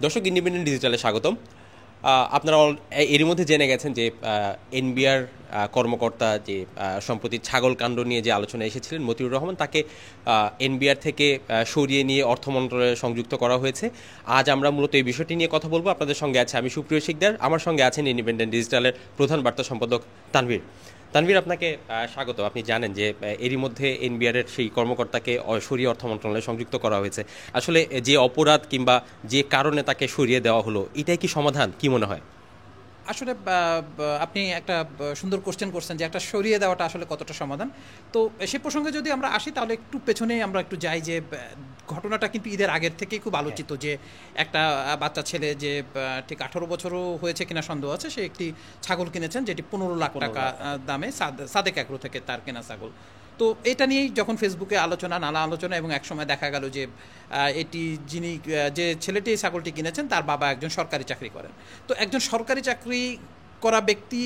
দর্শক, ইন্ডিপেন্ডেন্ট ডিজিটালে স্বাগতম। আপনারা এরই মধ্যে জেনে গেছেন যে এনবিআর কর্মকর্তা যে সম্প্রতি ছাগল কাণ্ড নিয়ে যে আলোচনা এসেছিলেন মতিউর রহমান, তাকে এনবিআর থেকে সরিয়ে নিয়ে অর্থ মন্ত্রণালয়ে সংযুক্ত করা হয়েছে। আজ আমরা মূলত এই বিষয়টি নিয়ে কথা বলবো। আপনাদের সঙ্গে আছে আমি সুপ্রিয় শিকদার, আমার সঙ্গে আছেন ইন্ডিপেন্ডেন্ট ডিজিটালের প্রধান বার্তা সম্পাদক তানভীর। তানভীর, আপনাকে স্বাগত। আপনি জানেন যে এরই মধ্যে এনবিআরের সেই কর্মকর্তাকে সরিয়ে অর্থ মন্ত্রণালয়ে সংযুক্ত করা হয়েছে। আসলে যে অপরাধ কিংবা যে কারণে তাকে সরিয়ে দেওয়া হলো, এটাই কি সমাধান, কি মনে হয়? আসলে আপনি একটা সুন্দর কোশ্চেন করছেন যে একটা সরিয়ে দেওয়াটা আসলে কতটা সমাধান। তো সে প্রসঙ্গে যদি আমরা আসি তাহলে একটু পেছনে আমরা একটু যাই যে ঘটনাটা কিন্তু ঈদের আগের থেকেই খুব আলোচিত যে একটা বাচ্চা ছেলে যে ঠিক 18 বছরও হয়েছে কিনা সন্দেহ আছে, সে একটি ছাগল কিনেছেন যেটি 15 লাখ টাকা দামে সাদেক অ্যাগ্রো থেকে তার কেনা ছাগল। তো এটা নিয়েই যখন ফেসবুকে নানা আলোচনা এবং একসময় দেখা গেল যে এটি যে ছেলেটি এই ছাগলটি কিনেছেন তার বাবা একজন সরকারি চাকরি করেন। তো একজন সরকারি চাকরি করা ব্যক্তি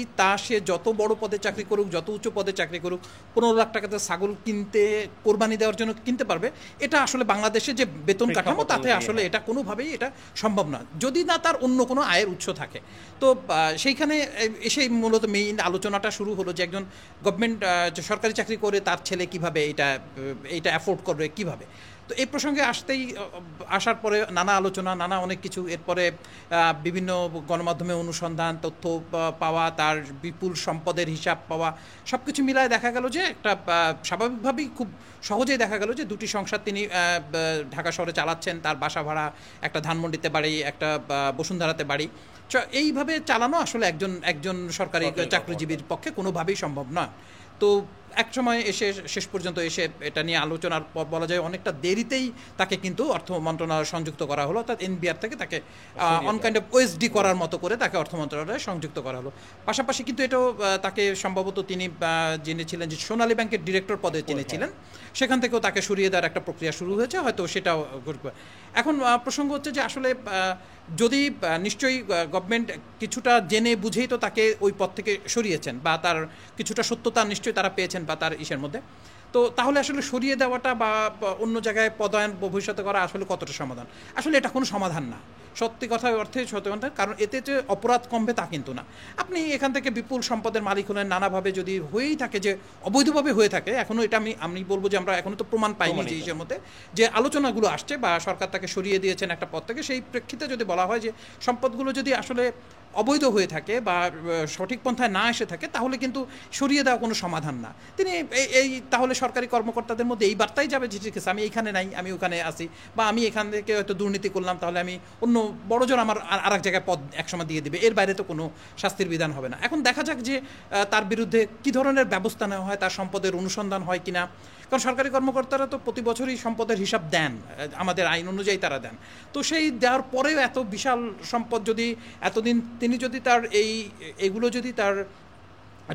সে যত বড় পদে চাকরি করুক, যত উচ্চ পদে চাকরি করুক, 15 লাখ টাকাতে ছাগল কিনতে, কোরবানি দেওয়ার জন্য কিনতে পারবে, এটা আসলে বাংলাদেশে যে বেতন কাঠামো তাতে আসলে এটা কোনোভাবেই এটা সম্ভব না, যদি না তার অন্য কোনো আয়ের উৎস থাকে। তো সেইখানে এসে মূলত মেইন আলোচনাটা শুরু হলো যে একজন গভর্নমেন্ট সরকারি চাকরি করে তার ছেলে কিভাবে এটা অ্যাফোর্ড করবে কিভাবে। তো এই প্রসঙ্গে আসার পরে নানা আলোচনা, নানা অনেক কিছু, এরপরে বিভিন্ন গণমাধ্যমে অনুসন্ধান, তথ্য পাওয়া, তার বিপুল সম্পদের হিসাব পাওয়া, সব কিছু মিলায় দেখা গেল যে একটা স্বাভাবিকভাবেই খুব সহজেই দেখা গেল যে দুটি সংসার তিনি ঢাকা শহরে চালাচ্ছেন, তার বাসা ভাড়া, একটা ধানমন্ডিতে বাড়ি, একটা বসুন্ধরাতে বাড়ি। এইভাবে চালানো আসলে একজন সরকারি চাকরিজীবীর পক্ষে কোনোভাবেই সম্ভব নয়। তো এক সময় এসে শেষ পর্যন্ত এসে এটা নিয়ে আলোচনার পর বলা যায় অনেকটা দেরিতেই তাকে কিন্তু অর্থ মন্ত্রণালয়ে সংযুক্ত করা হলো, অর্থাৎ এনবিআর থেকে তাকে অন কাইন্ড অফ ওএসডি করার মতো করে তাকে অর্থ মন্ত্রণালয়ে সংযুক্ত করা হলো। পাশাপাশি কিন্তু এটাও তাকে সম্ভবত তিনি যিনি ছিলেন যে সোনালী ব্যাংকের ডিরেক্টর পদে যিনি ছিলেন, সেখান থেকেও তাকে সরিয়ে দেওয়ার একটা প্রক্রিয়া শুরু হয়েছে, হয়তো সেটাও এখন প্রসঙ্গ হচ্ছে যে আসলে যদি নিশ্চয়ই গভর্নমেন্ট কিছুটা জেনে বুঝেই তো তাকে ওই পদ থেকে সরিয়েছেন, বা তার কিছুটা সত্যতা নিশ্চয়ই তারা পেয়েছেন বা তার ইসের মধ্যে, তো তাহলে আসলে সরিয়ে দেওয়াটা বা অন্য জায়গায় পদায়ন ভবিষ্যতে করা আসলে কতটা সমাধান? আসলে এটা কোনো সমাধান না, সত্যি কথা অর্থে সত্যি কথা, কারণ এতে যে অপরাধ কমবে তা কিন্তু না। আপনি এখান থেকে বিপুল সম্পদের মালিক হলেন, নানাভাবে যদি হয়েই থাকে, যে অবৈধভাবে হয়ে থাকে, এখনও এটা আমি বলবো যে আমরা এখনও তো প্রমাণ পাইনি যে ইসের মধ্যে যে আলোচনাগুলো আসছে বা সরকার তাকে সরিয়ে দিয়েছেন একটা পদ থেকে, সেই প্রেক্ষিতে যদি বলা হয় যে সম্পদগুলো যদি আসলে অবৈধ হয়ে থাকে বা সঠিক পন্থায় না এসে থাকে, তাহলে কিন্তু সরিয়ে দেওয়া কোনো সমাধান না। তিনি এই তাহলে সরকারি কর্মকর্তাদের মধ্যে এই বার্তাই যাবে যে ঠিক আছে, আমি এইখানে নাই, আমি ওখানে আসি, বা আমি এখান থেকে হয়তো দুর্নীতি করলাম, তাহলে আমি অন্য বড়জোর আমার আর এক জায়গায় পদ একসময় দিয়ে দিবে, এর বাইরে তো কোনো শাস্তির বিধান হবে না। এখন দেখা যাক যে তার বিরুদ্ধে কী ধরনের ব্যবস্থা নেওয়া হয়, তার সম্পদের অনুসন্ধান হয় কিনা, কারণ সরকারি কর্মকর্তারা তো প্রতি বছরই সম্পদের হিসাব দেন, আমাদের আইন অনুযায়ী তারা দেন। তো সেই দেওয়ার পরেও এত বিশাল সম্পদ যদি এতদিন তিনি যদি তার এগুলো যদি তার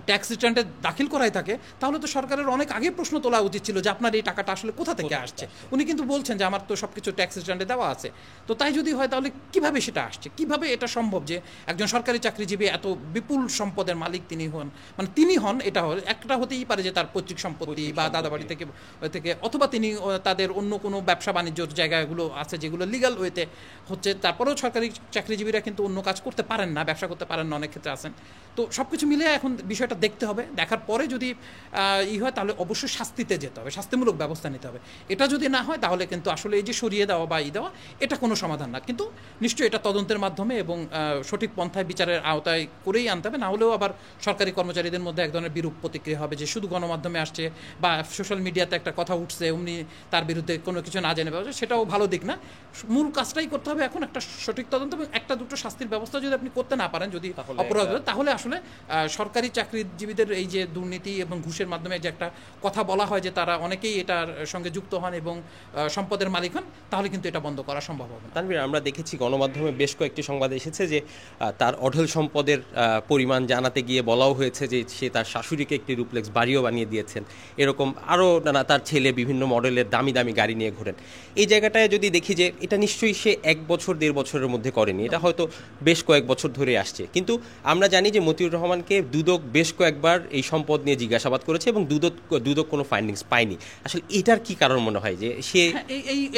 ট্যাক্স রিটার্নটা দাখিল করাই থাকে, তাহলে তো সরকারের অনেক আগে প্রশ্ন তোলা উচিত ছিল যে আপনার এই টাকাটা আসলে কোথা থেকে আসছে। উনি কিন্তু বলছেন যে আমার তো সব কিছু ট্যাক্স রিটার্নে দেওয়া আছে। তো তাই যদি হয় তাহলে কিভাবে সেটা আসছে, কিভাবে এটা সম্ভব যে একজন সরকারি চাকরিজীবী এত বিপুল সম্পদের মালিক তিনি হন, এটা একটা হতেই পারে যে তার পৈতৃক সম্পত্তি বা দাদাবাড়ি থেকে অথবা তিনি তাদের অন্য কোনো ব্যবসা বাণিজ্যর জায়গাগুলো আছে যেগুলো লিগ্যাল ওয়েতে হচ্ছে, তারপরেও সরকারি চাকরিজীবীরা কিন্তু অন্য কাজ করতে পারেন না, ব্যবসা করতে পারেন না, অনেক ক্ষেত্রে আছেন। তো সব কিছু মিলে এখন বিষয়টা দেখতে হবে, দেখার পরে যদি হয় তাহলে অবশ্যই শাস্তিতে যেতে হবে, শাস্তিমূলক ব্যবস্থা নিতে হবে। এটা যদি না হয় তাহলে কিন্তু আসলে এই যে সরিয়ে দেওয়া বা দেওয়া, এটা কোনো সমাধান না। কিন্তু নিশ্চয়ই এটা তদন্তের মাধ্যমে এবং সঠিক পন্থায় বিচারের আওতায় করেই আনতে হবে, না হলেও আবার সরকারি কর্মচারীদের মধ্যে এক ধরনের বিরূপ প্রতিক্রিয়া হবে যে শুধু গণমাধ্যমে আসছে বা সোশ্যাল মিডিয়াতে একটা কথা উঠছে, অমনি তার বিরুদ্ধে কোনো কিছু না জেনে পাওয়া, সেটাও ভালো দিক না। মূল কাজটাই করতে হবে এখন একটা সঠিক তদন্ত এবং একটা দুটো শাস্তির ব্যবস্থা যদি আপনি করতে না পারেন, যদি অপরাধ হয়, তাহলে আসলে সরকারি চাকরিজীবীদের এই যে দুর্নীতি এবং ঘুষের মাধ্যমে যে একটা কথা বলা হয় যে তারা অনেকেই এটার সঙ্গে যুক্ত হন এবং সম্পদের মালিক হন, তাহলে কিন্তু এটা বন্ধ করা সম্ভব হবে না। তানভীর, আমরা দেখেছি গণমাধ্যমে বেশ কয়েকটি সংবাদ এসেছে যে তার অঢেল সম্পদের পরিমাণ জানাতে গিয়ে বলাও হয়েছে যে সে তার শাশুড়িকে একটি ডুপ্লেক্স বাড়িও বানিয়ে দিয়েছেন, এরকম আরও নানা, তার ছেলে বিভিন্ন মডেলের দামি দামি গাড়ি নিয়ে ঘোরেন। এই জায়গাটায় যদি দেখি যে এটা নিশ্চয়ই সে 1 বছর 1.5 বছরের মধ্যে করেনি, এটা হয়তো বেশ কয়েক বছর ধরে আসছে। কিন্তু আমরা জানি যে মতিউর রহমানকে দুদক বেশ কয়েকবার এই সম্পদ নিয়ে জিজ্ঞাসাবাদ করেছে এবং দুদক কোনো ফাইন্ডিংস পায়নি। আসলে এটার কি কারণ মনে হয় যে সে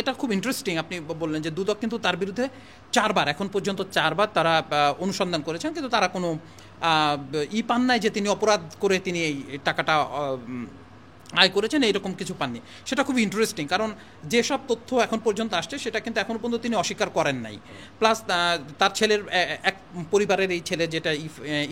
এটা খুব ইন্টারেস্টিং আপনি বললেন যে দুদক কিন্তু তার বিরুদ্ধে এখন পর্যন্ত 4বার তারা অনুসন্ধান করেছেন, কিন্তু তারা কোনো পান নাই যে তিনি অপরাধ করে তিনি এই টাকাটা আয় করেছেন, এইরকম কিছু পাননি। সেটা খুব ইন্টারেস্টিং, কারণ যেসব তথ্য এখন পর্যন্ত আসছে সেটা কিন্তু এখন পর্যন্ত তিনি অস্বীকার করেন নাই। প্লাস তার ছেলের এক পরিবারের এই ছেলে, যেটা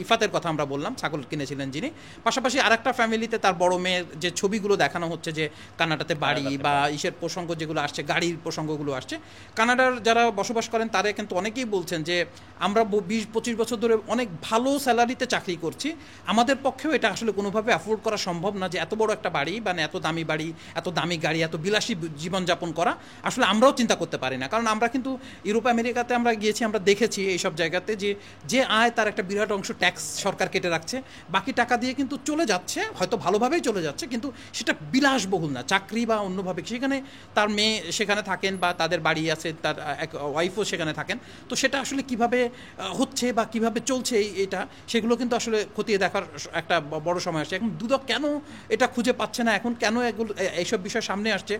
ইফাতের কথা আমরা বললাম, ছাগল কিনেছিলেন যিনি, পাশাপাশি আরেকটা ফ্যামিলিতে তার বড় মেয়ের যে ছবিগুলো দেখানো হচ্ছে, যে কানাডাতে বাড়ি বা ইসের প্রসঙ্গ যেগুলো আসছে, গাড়ির প্রসঙ্গগুলো আসছে, কানাডার যারা বসবাস করেন তারা কিন্তু অনেকেই বলছেন যে আমরা 20-25 বছর ধরে অনেক ভালো স্যালারিতে চাকরি করছি, আমাদের পক্ষেও এটা আসলে কোনোভাবে অ্যাফোর্ড করা সম্ভব না যে এত বড় একটা বাড়ি, মানে এত দামি বাড়ি, এত দামি গাড়ি, এত বিলাসী জীবনযাপন করা আসলে আমরাও চিন্তা করতে পারি না। কারণ আমরা কিন্তু ইউরোপ আমেরিকাতে আমরা গিয়েছি, আমরা দেখেছি এইসব জায়গাতে যে আয় তার একটা বিরাট অংশ ট্যাক্স সরকার কেটে রাখছে, বাকি টাকা দিয়ে কিন্তু চলে যাচ্ছে, হয়তো ভালোভাবেই চলে যাচ্ছে, কিন্তু সেটা বিলাসবহুল না। চাকরি বা অন্যভাবে সেখানে তার মেয়ে সেখানে থাকেন বা তাদের বাড়ি আছে, তার এক ওয়াইফও সেখানে থাকেন, তো সেটা আসলে কিভাবে হচ্ছে বা কিভাবে চলছে এটা, সেগুলো কিন্তু আসলে খতিয়ে দেখার একটা বড় সময় আসছে। এখন দুদক কেন এটা খুঁজে পাচ্ছে না, এখন কেন এগুলো এইসব বিষয় সামনে আসছে,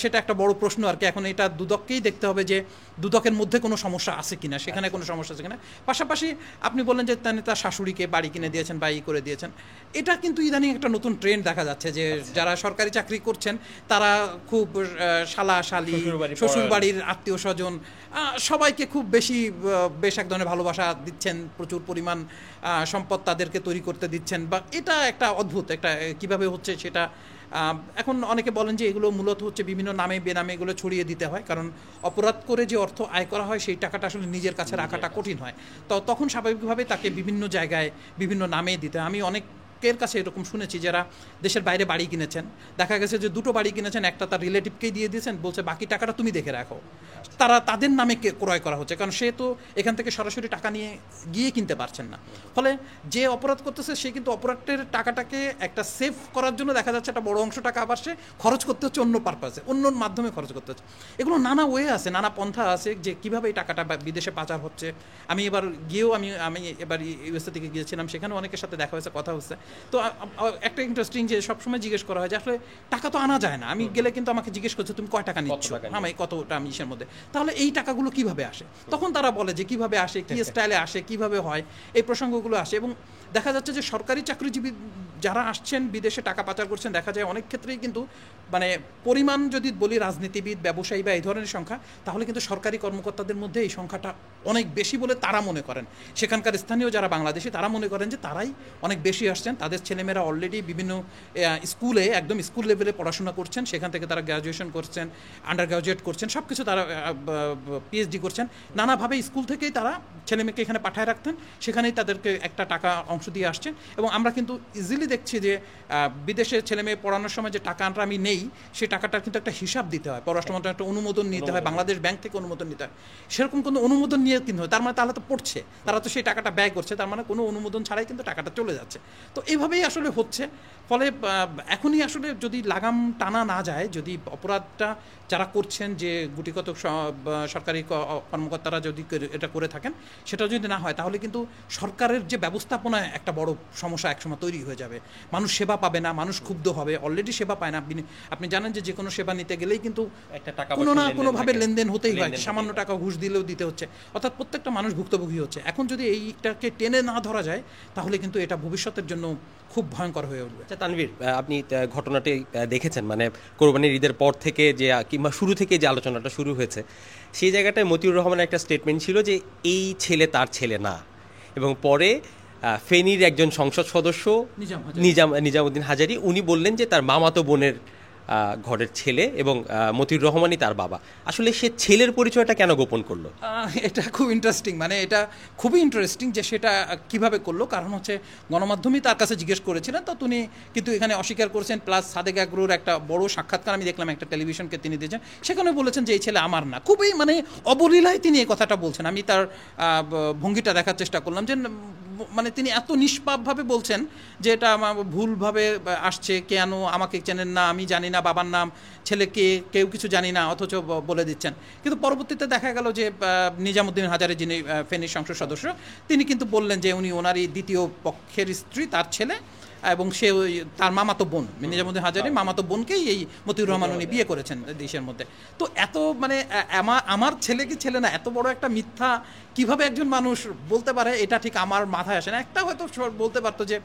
সেটা একটা বড় প্রশ্ন আর কি। এখন এটা দুদককেই দেখতে হবে যে দুদকের মধ্যে কোনো সমস্যা আছে কিনা, সেখানে কোনো সমস্যা আছে কিনা। পাশাপাশি আপনি বললেন যে তার শাশুড়িকে বাড়ি কিনে দিয়েছেন বা করে দিয়েছেন, এটা কিন্তু ইদানিং একটা নতুন ট্রেন্ড দেখা যাচ্ছে যে যারা সরকারি চাকরি করছেন তারা খুব শালা শালি, শ্বশুরবাড়ির আত্মীয় স্বজন সবাইকে খুব বেশ এক ধরনের ভালোবাসা দিচ্ছেন, প্রচুর পরিমাণ সম্পদ তাদেরকে তৈরি করতে দিচ্ছেন, বা এটা একটা অদ্ভুত একটা কিভাবে হচ্ছে সেটা। এখন অনেকে বলেন যে এগুলো মূলত হচ্ছে বিভিন্ন নামে বেনামে এগুলো ছড়িয়ে দিতে হয়, কারণ অপরাধ করে যে অর্থ আয় করা হয় সেই টাকাটা আসলে নিজের কাছে রাখাটা কঠিন হয়, তো তখন স্বাভাবিকভাবে তাকে বিভিন্ন জায়গায় বিভিন্ন নামে দিতে হয়। আমি অনেকের কাছে এরকম শুনেছি যারা দেশের বাইরে বাড়ি কিনেছেন, দেখা গেছে যে 2টো বাড়ি কিনেছেন, একটা তার রিলেটিভকেই দিয়ে দিয়েছেন, বলছে বাকি টাকাটা তুমি দেখে রাখো, তাদের নামে ক্রয় করা হচ্ছে, কারণ সে তো এখান থেকে সরাসরি টাকা নিয়ে গিয়ে কিনতে পারছেন না। ফলে যে অপরাধ করতেছে সে কিন্তু অপরাধের টাকাটাকে একটা সেভ করার জন্য দেখা যাচ্ছে একটা বড় অংশ টাকা আবার সে খরচ করতে হচ্ছে অন্য পারপাসে, অন্য মাধ্যমে খরচ করতে হচ্ছে। এগুলো নানা ওয়ে আছে, নানা পন্থা আছে যে কীভাবে এই টাকাটা বিদেশে পাচার হচ্ছে। আমি এবার গিয়েও আমি এবার ইউএসএ থেকে গিয়েছিলাম, সেখানে অনেকের সাথে দেখা হয়েছে, কথা হচ্ছে। তো একটা ইন্টারেস্টিং যে সবসময় জিজ্ঞেস করা হয় যে আসলে টাকা তো আনা যায় না, আমি গেলে কিন্তু আমাকে জিজ্ঞেস করছে তুমি কয় টাকা নিচ্ছ, আমি কতটা আমি ইসের মধ্যে, তাহলে এই টাকাগুলো কিভাবে আসে? তখন তারা বলে যে কিভাবে আসে, কি স্টাইলে আসে, কিভাবে হয়, এই প্রসঙ্গগুলো আসে। এবং দেখা যাচ্ছে যে সরকারি চাকরিজীবী যারা আসছেন বিদেশে টাকা পাচার করছেন, দেখা যায় অনেক ক্ষেত্রেই কিন্তু মানে পরিমাণ যদি বলি রাজনীতিবিদ, ব্যবসায়ী বা এই ধরনের সংখ্যা, তাহলে কিন্তু সরকারি কর্মকর্তাদের মধ্যে এই সংখ্যাটা অনেক বেশি বলে তারা মনে করেন। সেখানকার স্থানীয় যারা বাংলাদেশি তারা মনে করেন যে তারাই অনেক বেশি আসছেন, তাদের ছেলেমেয়েরা অলরেডি বিভিন্ন স্কুলে একদম স্কুল লেভেলে পড়াশোনা করছেন, সেখান থেকে তারা গ্র্যাজুয়েশন করছেন, আন্ডার গ্র্যাজুয়েট করছেন, সব কিছু তারা পিএইচডি করছেন, নানাভাবে স্কুল থেকেই তারা ছেলেমেয়েকে এখানে পাঠায় রাখতেন, সেখানেই তাদেরকে একটা টাকা অংশ দিয়ে আসছেন। এবং আমরা কিন্তু ইজিলি দেখছি যে বিদেশে ছেলেমেয়ে পড়ানোর সময় যে টাকাটা আমি নেই, সেই টাকাটার কিন্তু একটা হিসাব দিতে হয়, পররাষ্ট্র মন্ত্রণালয় একটা অনুমোদন নিতে হয়, বাংলাদেশ ব্যাংক থেকে অনুমোদন নিতে হয়। সেরকম কোনো অনুমোদন নিয়ে কিন্তু হয়, তার মানে তাহলে তো পড়ছে, তারা তো সেই টাকাটা ব্যয় করছে, তার মানে কোনো অনুমোদন ছাড়াই কিন্তু টাকাটা চলে যাচ্ছে। তো এইভাবেই আসলে হচ্ছে। ফলে এখনই আসলে যদি লাগাম টানা না যায়, যদি অপরাধটা যারা করছেন, যে গুটিকত সরকারি কর্মকর্তারা যদি এটা করে থাকেন, সেটা যদি না হয়, তাহলে কিন্তু সরকারের যে ব্যবস্থাপনায় একটা বড় সমস্যা একসময় তৈরি হয়ে যাবে। মানুষ সেবা পাবে না, মানুষ ক্ষুব্ধ হবে, অলরেডি সেবা পায় না। আপনি জানেন যে কোনো সেবা নিতে গেলেই কিন্তু একটা টাকা কোনো না কোনোভাবে লেনদেন হতেই হয়, সামান্য টাকা ঘুষ দিলেও দিতে হচ্ছে, অর্থাৎ প্রত্যেকটা মানুষ ভুক্তভোগী হচ্ছে। এখন যদি এইটাকে টেনে না ধরা যায়, তাহলে কিন্তু এটা ভবিষ্যতের জন্য খুব ভয়ঙ্কর হয়ে উঠবে। আচ্ছা তানভীর, আপনি ঘটনাটি দেখেছেন, মানে কোরবানির ঈদের পর থেকে যে কিংবা শুরু থেকে যে আলোচনাটা শুরু হয়েছে, সেই জায়গাটায় মতিউর রহমানের একটা স্টেটমেন্ট ছিল যে এই ছেলে তার ছেলে না, এবং পরে ফেনীর একজন সংসদ সদস্য নিজামউদ্দিন হাজারী উনি বললেন যে তার মামাতো বোনের ঘরের ছেলে এবং মতিউর রহমানই তার বাবা। আসলে সে ছেলের পরিচয়টা কেন গোপন করলো? এটা খুব ইন্টারেস্টিং, মানে এটা খুবই ইন্টারেস্টিং যে সেটা কিভাবে করলো। কারণ হচ্ছে গণমাধ্যমই তার কাছে জিজ্ঞেস করেছিলেন, তো তিনি কিন্তু এখানে অস্বীকার করেছেন। প্লাস সাদেক আগ্রোর একটা বড় সাক্ষাৎকার আমি দেখলাম, একটা টেলিভিশনকে তিনি দিয়েছেন, সেখানে বলেছেন যে এই ছেলে আমার না। খুবই মানে অবলীলায় তিনি এই কথাটা বলছেন। আমি তার ভঙ্গিটা দেখার চেষ্টা করলাম যে মানে তিনি এত নিষ্পাপভাবে বলছেন যে এটা আমার ভুলভাবে আসছে, কেন আমাকে চেনেন না, আমি জানি না বাবার নাম, ছেলেকে কেউ কিছু জানি না, অথচ বলে দিচ্ছেন। কিন্তু পরবর্তীতে দেখা গেল যে নিজামুদ্দিন হাজারে, যিনি ফেনীর সংসদ সদস্য, তিনি কিন্তু বললেন যে উনি ওনারই দ্বিতীয় পক্ষের স্ত্রী, তার ছেলে, এবং সে তার মামাতো বোন, নিজামুদ্দিন হাজারি মামাতো বোনকেই এই মতিউর রহমান উনি বিয়ে করেছেন দেশের মধ্যে। তো এত মানে আমার ছেলে কি ছেলে না, এত বড় একটা মিথ্যা কিভাবে একজন মানুষ বলতে পারে, এটা ঠিক আমার মাথায় আসে না। একটা হয়তো বলতে পারতো যে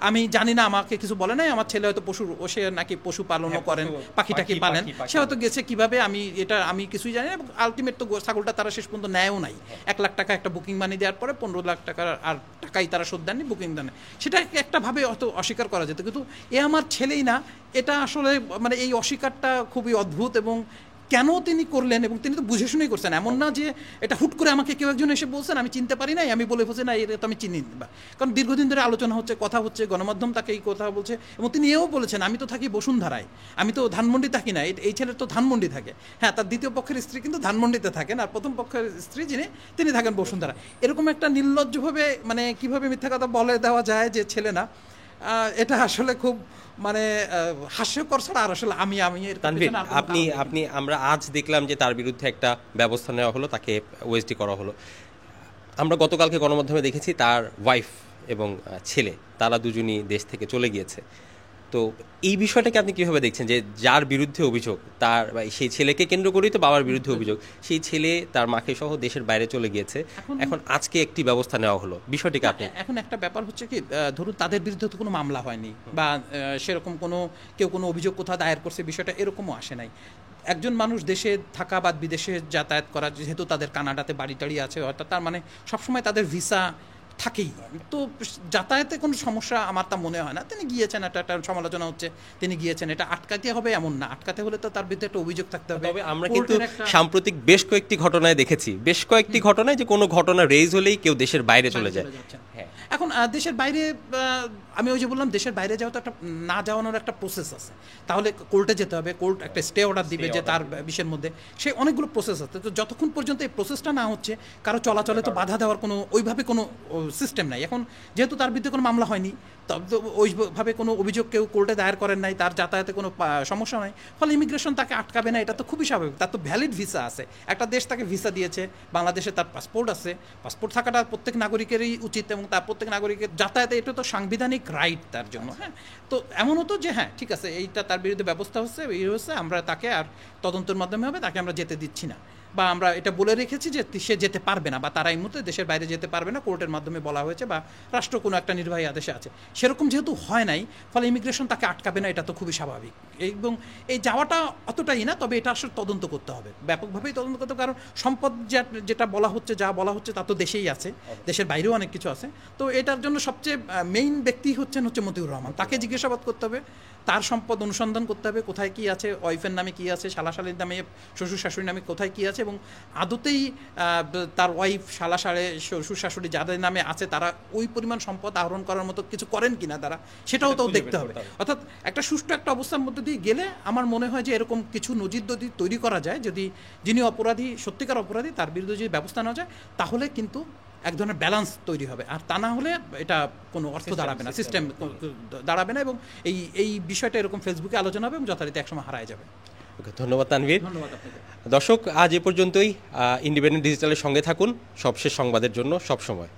আমি জানি না, আমাকে কিছু বলে নাই, আমার ছেলে হয়তো সে নাকি পশু পালনও করেন, পাখিটাকে পালেন, সে হয়তো গেছে কিভাবে, আমি কিছুই জানি না। এবং আলটিমেট তো ছাগলটা তারা শেষ পর্যন্ত নেয়ও নাই। 1 লাখ টাকা একটা বুকিং মানি দেওয়ার পরে 15 লাখ টাকার আর টাকাই তারা শোধ দেননি, বুকিং দেন। সেটা একটা ভাবে অত অস্বীকার করা যেত, কিন্তু এ আমার ছেলেই না, এটা আসলে মানে এই অস্বীকারটা খুবই অদ্ভুত। এবং কেন তিনি করলেন, এবং তিনি তো বুঝে শুনেই করছেন, এমন না যে এটা হুট করে আমাকে কেউ একজন এসে বলছেন আমি চিনতে পারি নাই, আমি বলে ফেলছি না এটা তো আমি চিনি না। কারণ দীর্ঘদিন ধরে আলোচনা হচ্ছে, কথা হচ্ছে, গণমাধ্যম তাকে এই কথা বলছে, এবং তিনি এও বলেছেন আমি তো থাকি বসুন্ধরায়, আমি তো ধানমন্ডি থাকি না, এই ছেলের তো ধানমন্ডি থাকে। হ্যাঁ, তার দ্বিতীয় পক্ষের স্ত্রী কিন্তু ধানমন্ডিতে থাকেন, আর প্রথম পক্ষের স্ত্রী তিনি থাকেন বসুন্ধরা। এরকম একটা নির্লজ্জভাবে মানে কিভাবে মিথ্যা কথা বলে দেওয়া যায় যে ছেলে না, এটা আসলে খুব মানে হাস্যকর ছাড়া আর আসলে আমি তানভীর, আপনি আমরা আজ দেখলাম যে তার বিরুদ্ধে একটা ব্যবস্থা নেওয়া হলো, তাকে ওএসডি করা হলো। আমরা গতকালকে গণমাধ্যমে দেখেছি তার ওয়াইফ এবং ছেলে, তারা দুজনই দেশ থেকে চলে গিয়েছে। তো এই বিষয়টাকে আপনি কিভাবে দেখছেন, যে যার বিরুদ্ধে অভিযোগ, তার সেই ছেলেকে কেন্দ্র করেই তো বাবার বিরুদ্ধে অভিযোগ, সেই ছেলে তার মাকে সহ দেশের বাইরে চলে গিয়েছে, এখন আজকে একটি ব্যবস্থা নেওয়া হলো, বিষয়টিকে আপনি? এখন একটা ব্যাপার হচ্ছে কি, ধরুন তাদের বিরুদ্ধে তো কোনো মামলা হয়নি, বা সেরকম কেউ কোনো অভিযোগ কোথাও দায়ের করছে, বিষয়টা এরকমও আসে নাই। একজন মানুষ দেশে থাকা বা বিদেশে যাতায়াত করা, যেহেতু তাদের কানাডাতে বাড়ি টাড়ি আছে, অর্থাৎ তার মানে সবসময় তাদের ভিসা থাকেই, তো যাতায়াতে কোনো সমস্যা আমার তা মনে হয় না। তিনি গিয়েছেন, একটা সমালোচনা হচ্ছে, তিনি গিয়েছেন, এটা আটকাতে হবে এমন না, আটকাতে হলে তো তার বিরুদ্ধে একটা অভিযোগ থাকতে হবে। তবে আমরা কিন্তু সাম্প্রতিক বেশ কয়েকটি ঘটনায় দেখেছি, যে কোনো ঘটনা রেইজ হলেই কেউ দেশের বাইরে চলে যায়। এখন দেশের বাইরে, আমি ওই যে বললাম দেশের বাইরে যাওয়া তো একটা না যাওয়ানোর একটা প্রসেস আছে, তাহলে কোর্টে যেতে হবে, কোর্ট একটা স্টে অর্ডার দিবে যে তার বিষয়ের মধ্যে, সে অনেকগুলো প্রসেস আছে। তো যতক্ষণ পর্যন্ত এই প্রসেসটা না হচ্ছে, কারো চলাচলে তো বাধা দেওয়ার কোনো ওইভাবে কোনো সিস্টেম নাই। এখন যেহেতু তার বিরুদ্ধে কোনো মামলা হয়নি, তবে ওইভাবে কোনো অভিযোগ কেউ কোর্টে দায়ের করেন নাই, তার যাতায়াতে কোনো সমস্যা নাই, ফলে ইমিগ্রেশন তাকে আটকাবে না, এটা তো খুবই স্বাভাবিক। তার তো ভ্যালিড ভিসা আছে, একটা দেশ তাকে ভিসা দিয়েছে, বাংলাদেশে তার পাসপোর্ট আছে, পাসপোর্ট থাকাটা প্রত্যেক নাগরিকেরই উচিত, এবং তার প্রত্যেক নাগরিকের যাতায়াতে এটা তো সাংবিধানিক রাইট তার জন্য। হ্যাঁ, তো এমন হতো যে হ্যাঁ ঠিক আছে, এইটা তার বিরুদ্ধে ব্যবস্থা হচ্ছে, আমরা তাকে আর তদন্তের মাধ্যমে হবে, তাকে আমরা যেতে দিচ্ছি না, বা আমরা এটা বলে রেখেছি যে সে যেতে পারবে না, বা তারা এই মুহূর্তে দেশের বাইরে যেতে পারবে না, কোর্টের মাধ্যমে বলা হয়েছে, বা রাষ্ট্র কোনো একটা নির্বাহী আদেশে আছে। সেরকম যেহেতু হয় নাই, ফলে ইমিগ্রেশন তাকে আটকাবে না, এটা তো খুবই স্বাভাবিক। এবং এই যাওয়াটা অতটাই না, তবে এটা আসলে তদন্ত করতে হবে, ব্যাপকভাবেই তদন্ত করতে হবে, কারণ সম্পদ যেটা বলা হচ্ছে, যা বলা হচ্ছে তা তো দেশেই আছে, দেশের বাইরেও অনেক কিছু আছে। তো এটার জন্য সবচেয়ে মেইন ব্যক্তি হচ্ছে মতিউর রহমান, তাকে জিজ্ঞাসাবাদ করতে হবে, তার সম্পদ অনুসন্ধান করতে হবে, কোথায় কি আছে, ওয়াইফের নামে কি আছে, শালাশালির নামে, শ্বশুর শাশুড়ির নামে কোথায় কি আছে, এবং আদতেই তার ওয়াইফ, শালাশালে, শ্বশুর শাশুড়ি যাদের নামে আছে, তারা ওই পরিমাণ সম্পদ আহরণ করার মতো কিছু করেন কিনা তারা, সেটাও তো দেখতে হবে। অর্থাৎ একটা সুষ্ঠু একটা অবস্থার মধ্যে দিয়ে গেলে আমার মনে হয় যে এরকম কিছু নজির যদি তৈরি করা যায়, যদি যিনি অপরাধী, সত্যিকার অপরাধী, তার বিরুদ্ধে যদি ব্যবস্থা নেওয়া যায়, তাহলে কিন্তু এক ধরনের ব্যালেন্স তৈরি হবে। আর তা না হলে এটা কোনো অর্থ দাঁড়াবে না, সিস্টেম দাঁড়াবে না, এবং এই বিষয়টা এরকম ফেসবুকে আলোচনা হবে এবং যথারীতি একসময় হারায় যাবে। ধন্যবাদ তানভীর। ধন্যবাদ আপনাকে। দর্শক, আজ এ পর্যন্তই। ইন্ডিপেন্ডেন্ট ডিজিটালের সঙ্গে থাকুন সবশেষ সংবাদের জন্য সবসময়।